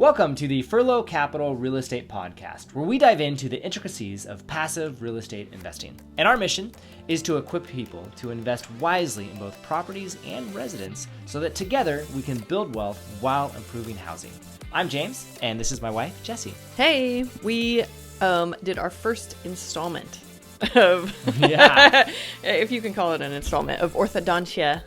Welcome to the Furlo Capital Real Estate Podcast, where we dive into the intricacies of passive real estate investing. And our mission is to equip people to invest wisely in both properties and residents so that together we can build wealth while improving housing. I'm James, and this is my wife, Jessie. Hey, we did our first installment of, if you can call it an installment, of orthodontics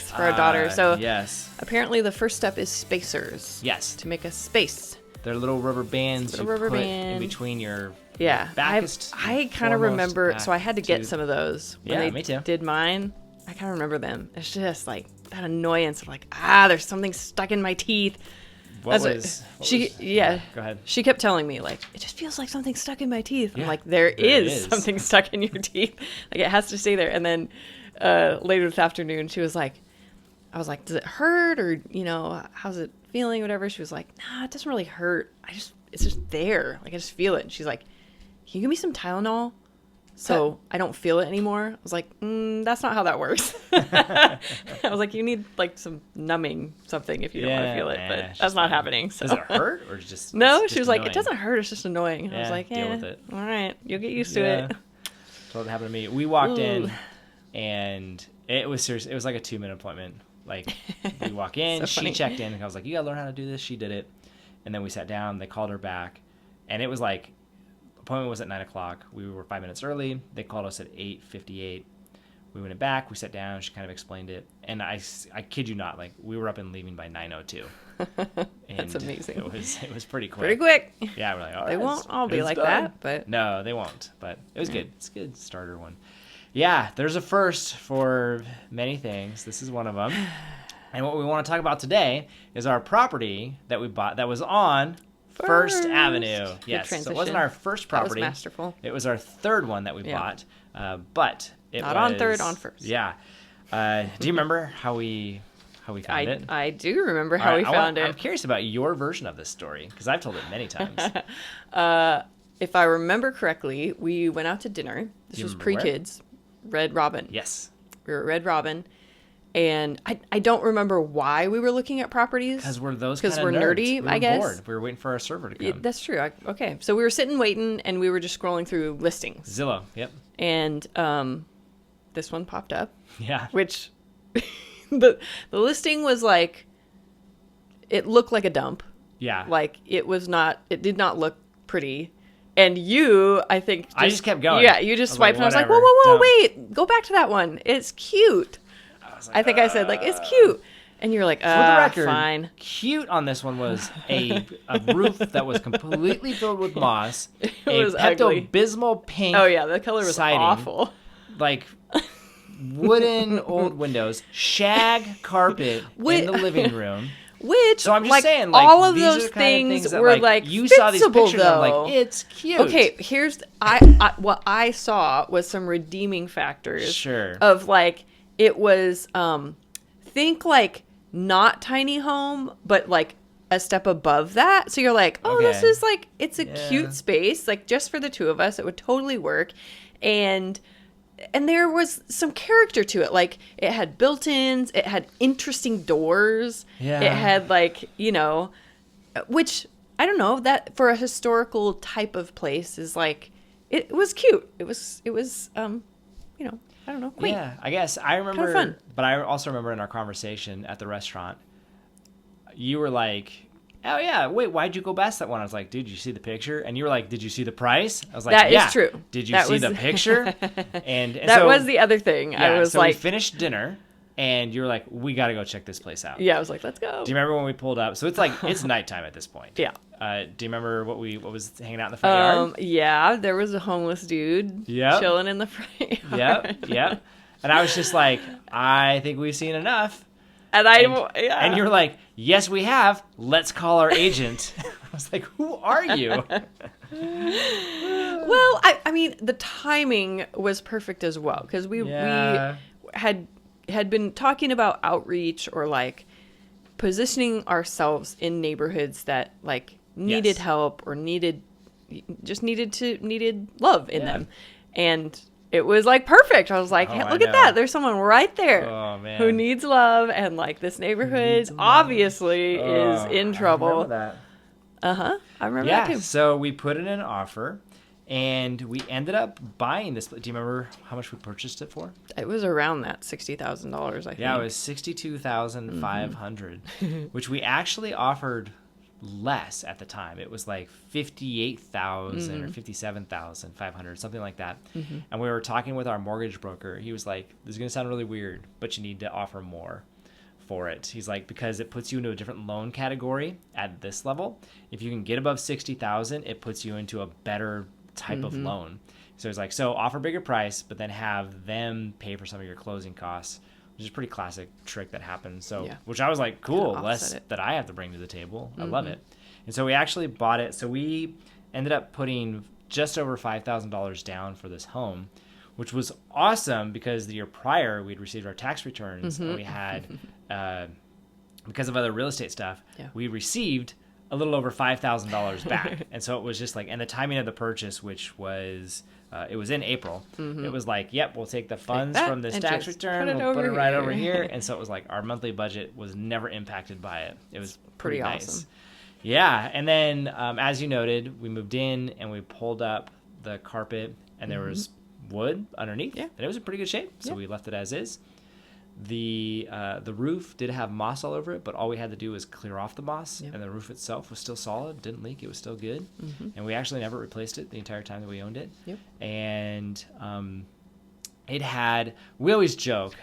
for our daughter. So yes. Apparently the first step is spacers. Yes. To make a space. They're little rubber bands you put in between your backest. I kind of remember, so I had to get some of those. When me too. Did mine. I kind of remember them. It's just like that annoyance of like, there's something stuck in my teeth. Go ahead. She kept telling me, like, it just feels like something's stuck in my teeth. I'm like, there is something stuck in your teeth. Like, it has to stay there. And then later this afternoon, I was like, does it hurt? Or, how's it feeling? Whatever. She was like, nah, it doesn't really hurt. It's just there. Like, I just feel it. And she's like, can you give me some Tylenol so I don't feel it anymore? I was like, that's not how that works. I was like, you need like some numbing something if you don't want to feel it, but that's not happening. So. Does it hurt or just no? She just was annoying? like, it doesn't hurt. It's just annoying. I was like, deal with it. All right, you'll get used to it. That's what happened to me. We walked in and it was serious. It was like a 2-minute appointment. Like we walk in, she checked in, and I was like, you gotta learn how to do this. She did it, and then we sat down. They called her back, and it was like. Appointment was at 9:00. We were 5 minutes early. They called us at 8:58. We went back. We sat down. She kind of explained it, and I kid you not, like we were up and leaving by 9:02. That's amazing. It was pretty quick. Pretty quick. Yeah, we're like, oh, they won't all be like that, but no, they won't. But it was good. It's a good starter one. Yeah, there's a first for many things. This is one of them. And what we want to talk about today is our property that we bought that was on First Avenue. Yes, so it wasn't our first property. That was masterful. It was our third one that we bought, but it not was... on third, on first. Yeah. Do you remember how we found it? I do remember how we found it. I'm curious about your version of this story, because I've told it many times. If I remember correctly, we went out to dinner. This was pre-kids. Red Robin. Yes. We were at Red Robin. And I don't remember why we were looking at properties. Because we're nerdy, I guess. Bored. We were waiting for our server to come. That's true. Okay. So we were sitting waiting, and we were just scrolling through listings. Zillow, yep. And this one popped up. Yeah. Which the listing was like, it looked like a dump. Yeah. Like it did not look pretty. And I think. I just kept going. Yeah, you just swiped, and I was like, whoa, wait. Go back to that one. It's cute. I think I said, like, it's cute. And you're like, for the record, fine. Cute on this one was a roof that was completely filled with moss. It was Pepto-Bismol pink. Oh, yeah, the color was siding, awful. Like, wooden old windows, shag carpet in the living room. Which, so I'm just saying, like, all of these those are the kind of things that, were, like, like, you saw these pictures, though. And I'm like, it's cute. Okay, here's, what I saw was some redeeming factors. Sure. Of, like, it was, think like not tiny home, but like a step above that. So you're like, this is like, it's a cute space. Like just for the two of us, it would totally work. And there was some character to it. Like it had built-ins, it had interesting doors. Yeah. It had like, which I don't know, that for a historical type of place is like, it was cute. It was, I don't know. Quaint. Yeah, I guess I remember. Kind of fun. But I also remember in our conversation at the restaurant, you were like, "Oh yeah, wait, why'd you go past that one?" I was like, "Dude, did you see the picture?" And you were like, "Did you see the price?" I was like, "That yeah. is true." Did you see the picture? And that was the other thing. Yeah, I was so like, we finished dinner, and you were like, "We got to go check this place out." Yeah, I was like, "Let's go." Do you remember when we pulled up? So it's like it's nighttime at this point. Yeah. Do you remember what was hanging out in the front yard? Yeah, there was a homeless dude chilling in the front yard. Yep. And I was just like, I think we've seen enough. And you were like, yes, we have. Let's call our agent. I was like, who are you? Well, I mean, the timing was perfect as well. Because we had been talking about outreach or like positioning ourselves in neighborhoods that like needed help or needed love in them. And it was like perfect. I was like, hey, look at that. There's someone right there who needs love. And like this neighborhood obviously is in trouble. I remember that too. So we put in an offer, and we ended up buying this. Do you remember how much we purchased it for? It was around that $60,000, I think. Yeah, it was $62,500, which we actually offered less at the time. It was like $58,000 or $57,500, something like that. And we were talking with our mortgage broker. He was like, "This is going to sound really weird, but you need to offer more for it." He's like, because it puts you into a different loan category at this level. If you can get above 60,000, it puts you into a better type of loan. So he's like, so offer bigger price, but then have them pay for some of your closing costs, which is a pretty classic trick that happens. So, which I was like, cool, less that I have to bring to the table. I love it. And so we actually bought it. So we ended up putting just over $5,000 down for this home, which was awesome because the year prior we'd received our tax returns and we had, because of other real estate stuff, we received a little over $5,000 back. And so it was just like, and the timing of the purchase, which was, it was in April. It was like, yep, we'll take the funds from this tax return, we'll put it right over here. And so it was like our monthly budget was never impacted by it. It was pretty nice. Awesome. Yeah. And then, as you noted, we moved in and we pulled up the carpet and there was wood underneath. And it was in pretty good shape. So we left it as is. The roof did have moss all over it, but all we had to do was clear off the moss, and the roof itself was still solid, didn't leak, it was still good. And we actually never replaced it the entire time that we owned it. And it had, we always joke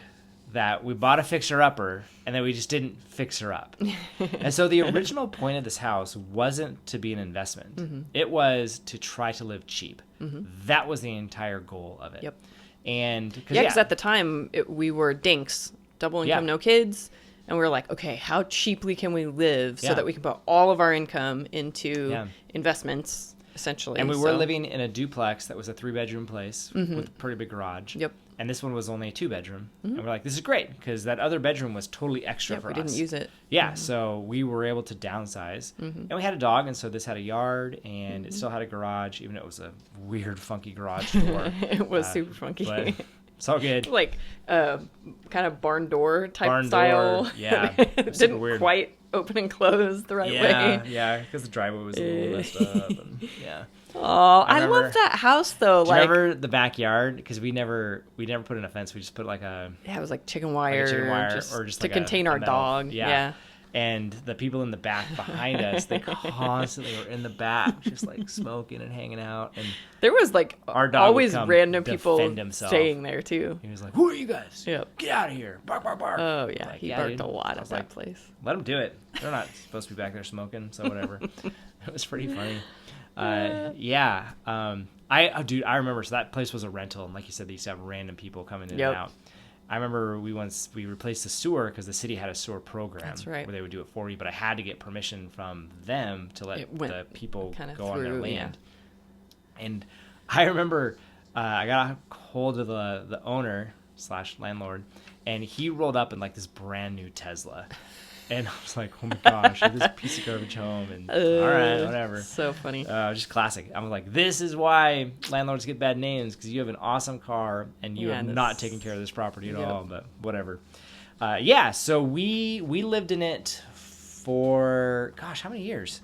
that we bought a fixer-upper and then we just didn't fix her up. And so the original point of this house wasn't to be an investment. It was to try to live cheap. That was the entire goal of it. And because at the time we were dinks, double income, no kids, and we were like, okay, how cheaply can we live so that we can put all of our income into investments, essentially. And we were living in a duplex that was a 3-bedroom place with a pretty big garage. And this one was only a 2-bedroom. And we're like, this is great because that other bedroom was totally extra for us. We didn't use it. So we were able to downsize. And we had a dog, and so this had a yard, and it still had a garage, even though it was a weird, funky garage door. It was super funky. But it's all good. Like kind of barn door type style. Door, yeah. It didn't weird. Quite open and close the right way. Yeah, because the driveway was a little messed up. And, Oh, I love that house though. Do you remember the backyard? Because we never put in a fence. We just put like a it was like chicken wire, or just to like contain our dog. Yeah. And the people in the back behind us, they constantly were in the back, just like smoking and hanging out. And there was like our dog always random people staying there too. He was like, "Who are you guys? Get out of here! Bark, bark, bark!" Oh yeah, like, he barked a lot at that place. Let them do it. They're not supposed to be back there smoking, so whatever. It was pretty funny. I remember. So that place was a rental, and like you said, they used to have random people coming in and out. I remember we replaced the sewer because the city had a sewer program. That's right. Where they would do it for you, but I had to get permission from them to let the people go on their land. And I remember I got a hold of the owner / landlord, and he rolled up in like this brand new Tesla. And I was like, oh my gosh, this piece of garbage home. And all right, whatever. So funny. Just classic. I was like, this is why landlords get bad names, because you have an awesome car and you have not taken care of this property at all, but whatever. So we lived in it for, gosh, how many years?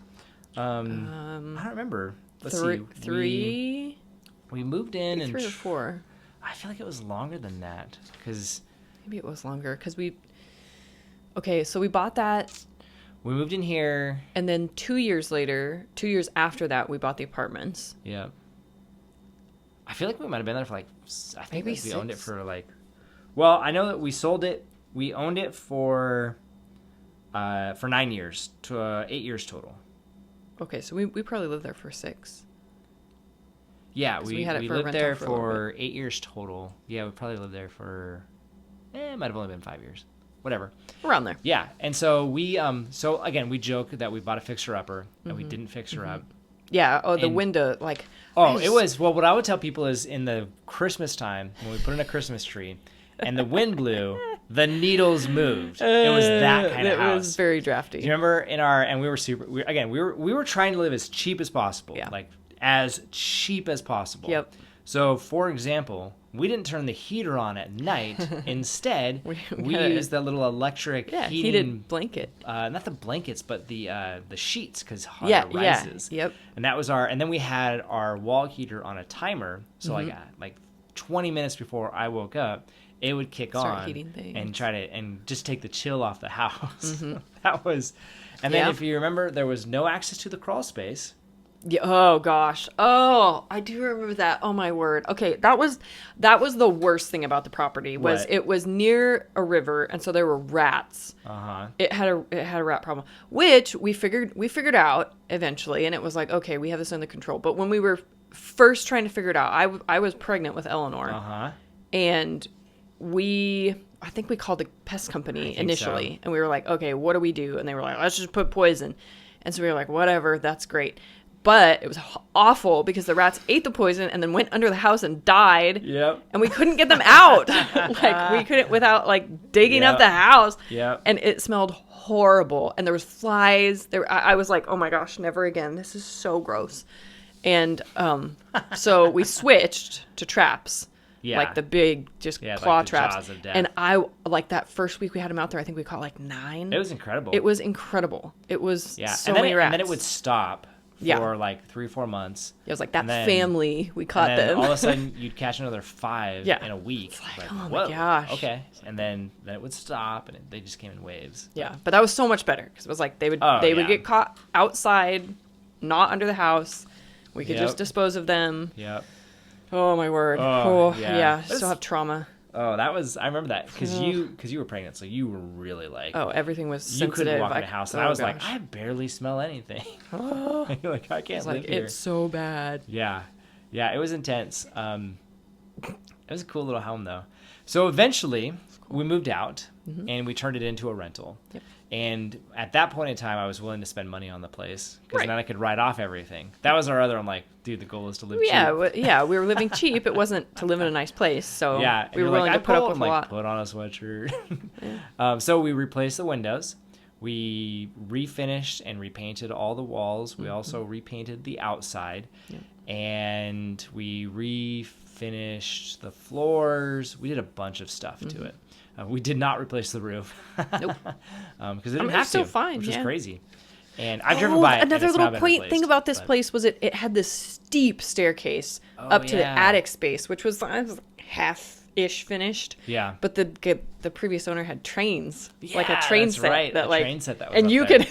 I don't remember. Let's see. Three? We moved in in 3 or 4. I feel like it was longer than that. Maybe it was longer because okay, so we bought that. We moved in here. And then 2 years after that, we bought the apartments. Yeah. I feel like we might have been there for I think we owned it for well, I know that we sold it. We owned it for 9 years to 8 years total. Okay, so we probably lived there for 6. Yeah, we lived there for 8 years total. Yeah, we probably lived there for, it might have only been 5 years. Whatever. Around there. Yeah. And so we we joke that we bought a fixer-upper and we didn't fix her up. Yeah. Oh, the window, like. Oh, it was, well, what I would tell people is in the Christmas time, when we put in a Christmas tree and the wind blew, the needles moved. It was that kind of house. It was very drafty. Do you remember and we were we were trying to live as cheap as possible. Yeah. Like as cheap as possible. Yep. So, for example, we didn't turn the heater on at night. Instead, we used that little electric heated blanket. Not the blankets, but the sheets, because hot rises. Yeah, yep. And that was and then we had our wall heater on a timer. So like 20 minutes before I woke up, it would kick on and try to and just take the chill off the house. That was, and then if you remember, there was no access to the crawl space. Yeah, oh gosh. Oh, I do remember that. Oh my word. Okay, that was the worst thing about the property was it was near a river, and so there were rats. It had a rat problem, which we figured out eventually, and it was like, okay, we have this under control. But when we were first trying to figure it out, I was pregnant with Eleanor, and I think we called the pest company initially, and we were like, okay, what do we do? And they were like, let's just put poison. And so we were like, whatever, that's great. But it was awful because the rats ate the poison and then went under the house and died. Yep. And we couldn't get them out. Like we couldn't without like digging up the house. Yep. And it smelled horrible. And there was flies. I was like, oh my gosh, never again. This is so gross. And so we switched to traps. Yeah. Like the big claw like traps. Jaws of death. And I like that first week we had them out there, I think we caught like 9. It was incredible. It was so many rats. And then it would stop. For like 3 or 4 months. It was like that family, we caught them. All of a sudden, you'd catch another 5 in a week. It's like, oh my gosh. Okay. And then it would stop, and they just came in waves. Yeah, but that was so much better because it was like they would get caught outside, not under the house. We could just dispose of them. Yep. Oh my word. Oh yeah. Still have trauma. Oh, I remember that because you were pregnant, so you were really like. Oh, everything was sensitive. You couldn't walk in the house, and I was like, I barely smell anything. Oh. Like I can't live here. It's so bad. Yeah, it was intense. It was a cool little home though. So eventually, we moved out and we turned it into a rental. Yep. And at that point in time, I was willing to spend money on the place because then I could write off everything. That was our other. I'm like, dude, the goal is to live cheap. Yeah, we were living cheap. It wasn't to live in a nice place. So we were willing to put up with a lot. Put on a sweatshirt. So we replaced the windows. We refinished and repainted all the walls. We also repainted the outside. Yep. And we refinished the floors. We did a bunch of stuff to it. We did not replace the roof. Nope. Because it didn't have to, still fine, which is crazy. And I've driven by it. Another little quaint thing about this place was it had this steep staircase up to the attic space, which was half-ish finished. Yeah. But the previous owner had trains, like a train set. Right. That train set that was and you could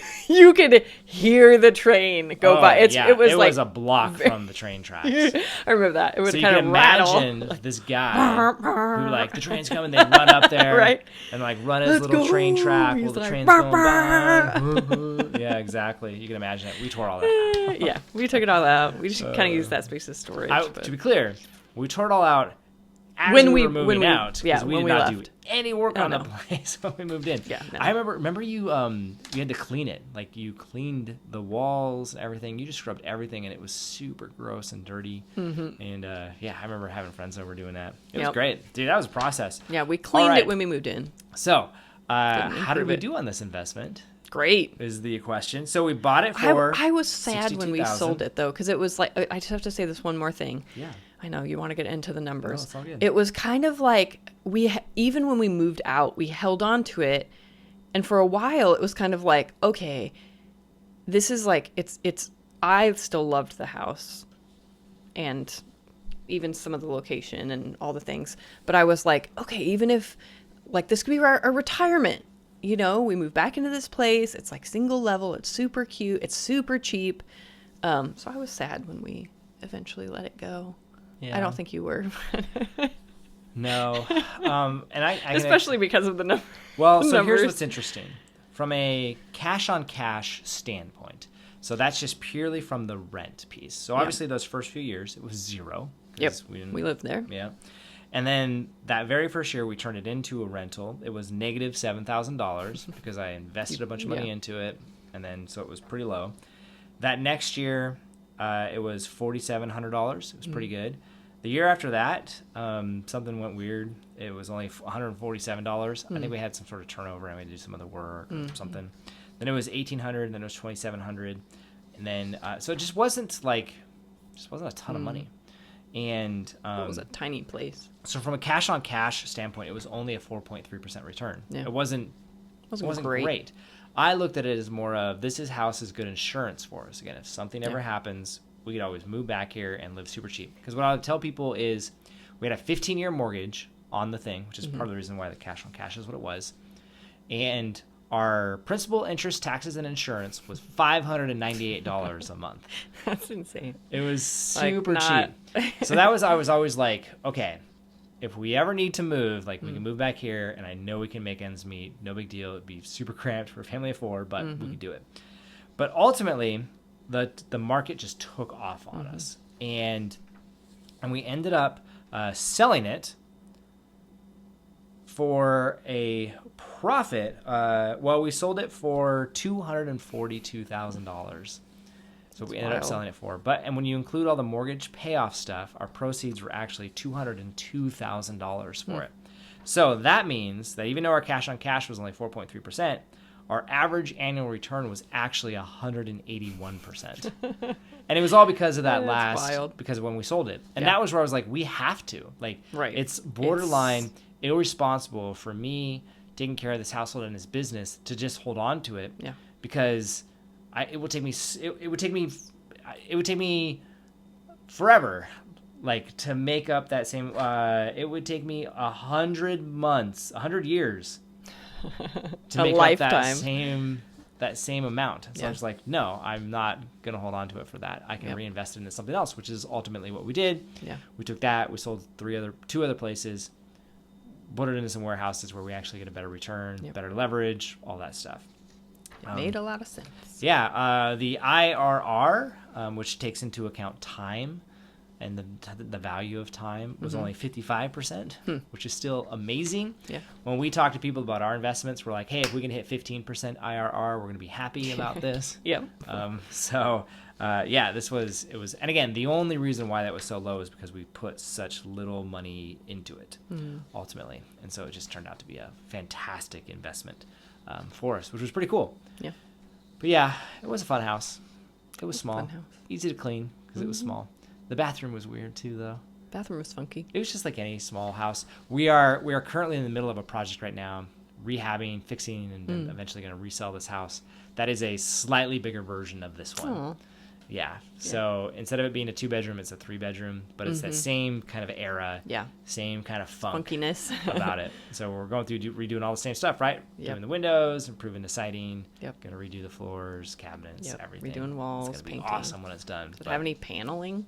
hear the train go by. It was a block from the train tracks. I remember that. It would kind of rattle. So you can imagine this guy who like the train's coming, they run up there and like run his little train track while the train's going by. Yeah, exactly. You can imagine it. We tore all that out. Yeah, we took it all out. We just kind of used that space as storage. To be clear, we tore it all out when we were moving out, because we did not do any work on the place when we moved in. Yeah, no. I remember you had to clean it. Like you cleaned the walls and everything. You just scrubbed everything, and it was super gross and dirty. And I remember having friends over doing that. It was great, dude. That was a process. Yeah, we cleaned it when we moved in. So, how did we do on this investment? Great is the question. So we bought it for. I was sad when we sold it though, because it was like I just have to say this one more thing. Yeah. I know you want to get into the numbers. No, it's all good. It was kind of like even when we moved out, we held on to it, and for a while it was kind of like, okay, this is like it's. I still loved the house, and even some of the location and all the things, but I was like, okay, even if like this could be our retirement. You know, we moved back into this place. It's like single level. It's super cute. It's super cheap. So I was sad when we eventually let it go. Yeah. I don't think you were. No. And I especially because of the numbers. Well, so here's what's interesting. From a cash-on-cash standpoint, so that's just purely from the rent piece. So obviously those first few years, it was zero. Yep, we lived there. Yeah. And then that very first year, we turned it into a rental. It was negative $7,000 because I invested a bunch of money into it, and then so it was pretty low. That next year, it was $4,700. It was pretty good. The year after that, something went weird. It was only $147. I think we had some sort of turnover and we had to do some other work or something. Then it was $1,800. Then it was $2,700, and then so it just wasn't a ton of money. And it was a tiny place. So from a cash on cash standpoint, it was only a 4.3% return. Yeah. It wasn't great. I looked at it as more of, this house is good insurance for us. Again, if something ever happens, we could always move back here and live super cheap. Because what I would tell people is we had a 15-year mortgage on the thing, which is part of the reason why the cash on cash is what it was. And our principal, interest, taxes, and insurance was $598 a month. That's insane. It was super cheap. So I was always like, okay, if we ever need to move, like we can move back here, and I know we can make ends meet. No big deal. It'd be super cramped for a family of 4, but we could do it. But ultimately, the market just took off on us, and we ended up selling it for a profit. We sold it for $242,000. So we ended up selling it for. And when you include all the mortgage payoff stuff, our proceeds were actually $202,000 for it. So that means that even though our cash on cash was only 4.3%, our average annual return was actually 181%. And it was all because of because of when we sold it. And that was where I was like, we have to. It's borderline irresponsible for me taking care of this household and this business to just hold on to it. Yeah. Because it would take me forever, to make up that same. It would take me 100 years to make up that same amount. So I was like, no, I'm not gonna hold on to it for that. I can reinvest it into something else, which is ultimately what we did. Yeah. We took that. We sold two other places, put it into some warehouses where we actually get a better return, better leverage, all that stuff. It made a lot of sense. Yeah, the IRR, which takes into account time and the value of time, was only 55%, which is still amazing. Yeah. When we talk to people about our investments, we're like, hey, if we can hit 15% IRR, we're going to be happy about this. Yep. It was, and again, the only reason why that was so low is because we put such little money into it, ultimately. And so it just turned out to be a fantastic investment for us, which was pretty cool. Yeah. But yeah, it was a fun house. It was small, easy to clean because it was small. The bathroom was weird too, though. Bathroom was funky. It was just like any small house. We are currently in the middle of a project right now, rehabbing, fixing, and then eventually going to resell this house. That is a slightly bigger version of this one. Aww. Yeah. So instead of it being a 2-bedroom, it's a 3-bedroom, but it's that same kind of era, same kind of funkiness about it. So we're going through redoing all the same stuff, right? Yep. Doing the windows, improving the siding. Yep. Going to redo the floors, cabinets, everything. Redoing walls, it's gonna be painting. Awesome when it's done. Does it have any paneling?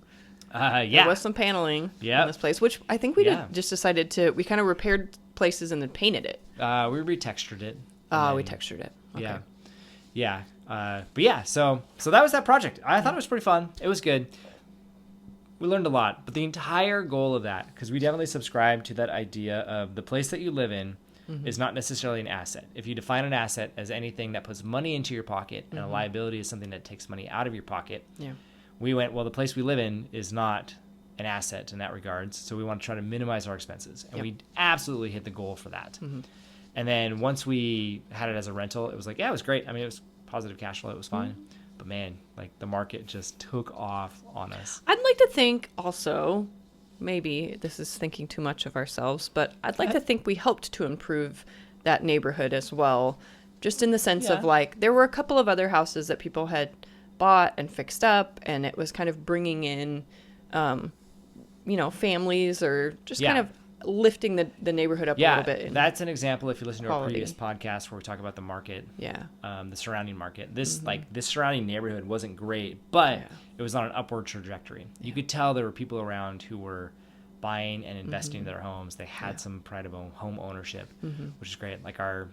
Yeah. There was some paneling in this place, which I think we just decided we kind of repaired places and then painted it. We retextured it. We textured it. Okay. Yeah. Yeah. But yeah, so that was that project. I thought it was pretty fun. It was good. We learned a lot, but the entire goal of that, because we definitely subscribe to that idea of the place that you live in is not necessarily an asset. If you define an asset as anything that puts money into your pocket and a liability is something that takes money out of your pocket, we went, well, the place we live in is not an asset in that regards, so we want to try to minimize our expenses. And we absolutely hit the goal for that. And then once we had it as a rental, it was like, yeah, it was great. I mean, it was positive cash flow. It was fine. But man, the market just took off on us. I'd like to think also, maybe this is thinking too much of ourselves, but I'd like to think we helped to improve that neighborhood as well. Just in the sense of there were a couple of other houses that people had bought and fixed up, and it was kind of bringing in, families or just kind of lifting the neighborhood up a little bit. That's an example. If you listen to our previous podcast where we talk about the market, the surrounding market, this surrounding neighborhood wasn't great, but it was on an upward trajectory. You could tell there were people around who were buying and investing in their homes. They had some pride of home ownership, which is great. Like our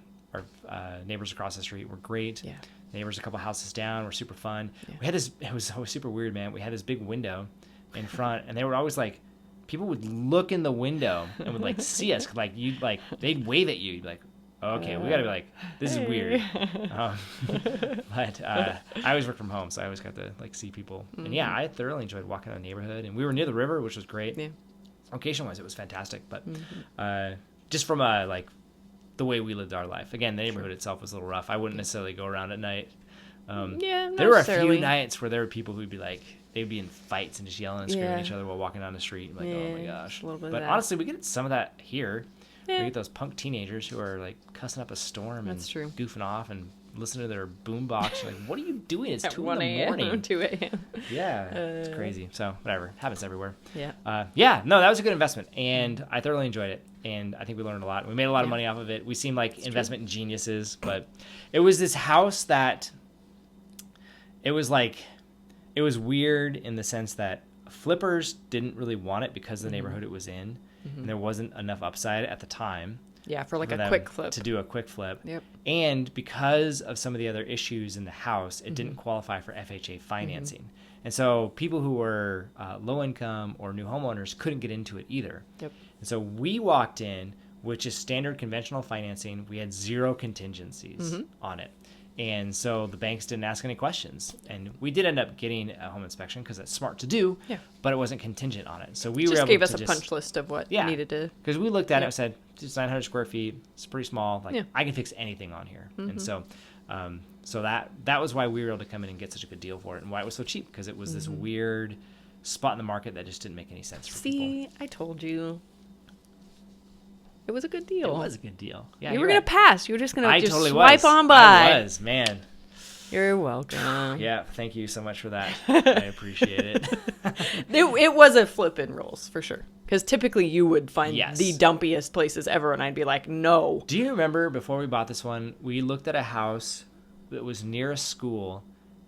neighbors across the street were great. Yeah. Neighbors a couple houses down were super fun. Yeah. We had this. It was super weird, man. We had this big window in front, and they were always like, people would look in the window and would see us. They'd wave at you. You'd be like, oh, okay, we gotta be like, this is weird. But I always work from home, so I always got to see people. And yeah, I thoroughly enjoyed walking around the neighborhood, and we were near the river, which was great. Yeah. Location-wise, it was fantastic, but just from the way we lived our life. Again, the neighborhood itself was a little rough. I wouldn't necessarily go around at night. There were a few nights where there were people who'd be like, they'd be in fights and just yelling and screaming at each other while walking down the street. I'm like, oh my gosh. A little bit but of that. honestly, we get some of that here. We get those punk teenagers who are like cussing up a storm and goofing off and listening to their boombox. Like, what are you doing? It's 2 in the morning. 2 a.m. Yeah, it's crazy. So whatever, happens everywhere. Yeah. No, that was a good investment, and I thoroughly enjoyed it. And I think we learned a lot. We made a lot of money off of it. We seemed like investment geniuses, but it was this house that it was weird in the sense that flippers didn't really want it because of the neighborhood it was in, and there wasn't enough upside at the time. Yeah, for like a quick flip. To do a quick flip. Yep. And because of some of the other issues in the house, it didn't qualify for FHA financing. And so people who were low income or new homeowners couldn't get into it either. Yep. And so we walked in, which is standard conventional financing. We had 0 contingencies on it. And so the banks didn't ask any questions. And we did end up getting a home inspection because that's smart to do, but it wasn't contingent on it. So we were able to gave us a punch list of what needed to... Because we looked at it and said, it's 900 square feet. It's pretty small. Like I can fix anything on here. And so so that was why we were able to come in and get such a good deal for it and why it was so cheap, because it was this weird spot in the market that just didn't make any sense for people. See, I told you. It was a good deal. It was a good deal. Yeah, you were going to pass. You were just going to totally swipe on by. I was, man. You're welcome. Yeah, thank you so much for that. I appreciate it. It was a flip in rolls, for sure. Because typically you would find the dumpiest places ever, and I'd be like, no. Do you remember before we bought this one, we looked at a house that was near a school,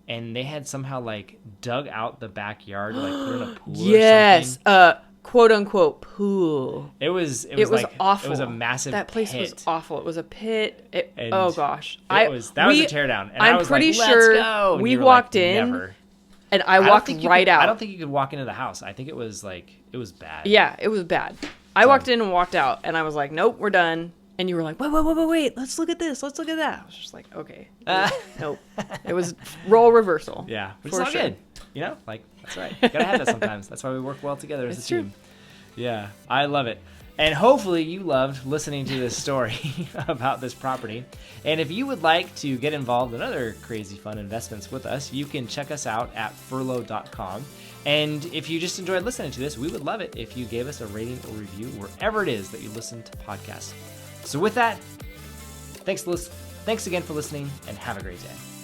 and they had somehow like dug out the backyard to like put in a pool or something? Quote unquote pool. It was like, awful. It was a massive That place pit. was awful. It was a pit. Oh gosh. That was a teardown. And I'm I was pretty like, sure let's go. And we like, walked in never. And I walked right out. I don't think you could walk into the house. I think it was bad. Yeah, it was bad. I walked in and walked out, and I was like, nope, we're done. And you were like, wait, let's look at this. Let's look at that. I was just like, okay. Nope. It was role reversal. Yeah, which is all good. You know, like, that's right. You gotta have that sometimes. That's why we work well together as a team. Yeah, I love it. And hopefully you loved listening to this story about this property. And if you would like to get involved in other crazy fun investments with us, you can check us out at furlo.com. And if you just enjoyed listening to this, we would love it if you gave us a rating or review wherever it is that you listen to podcasts. So with that, thanks again for listening, and have a great day.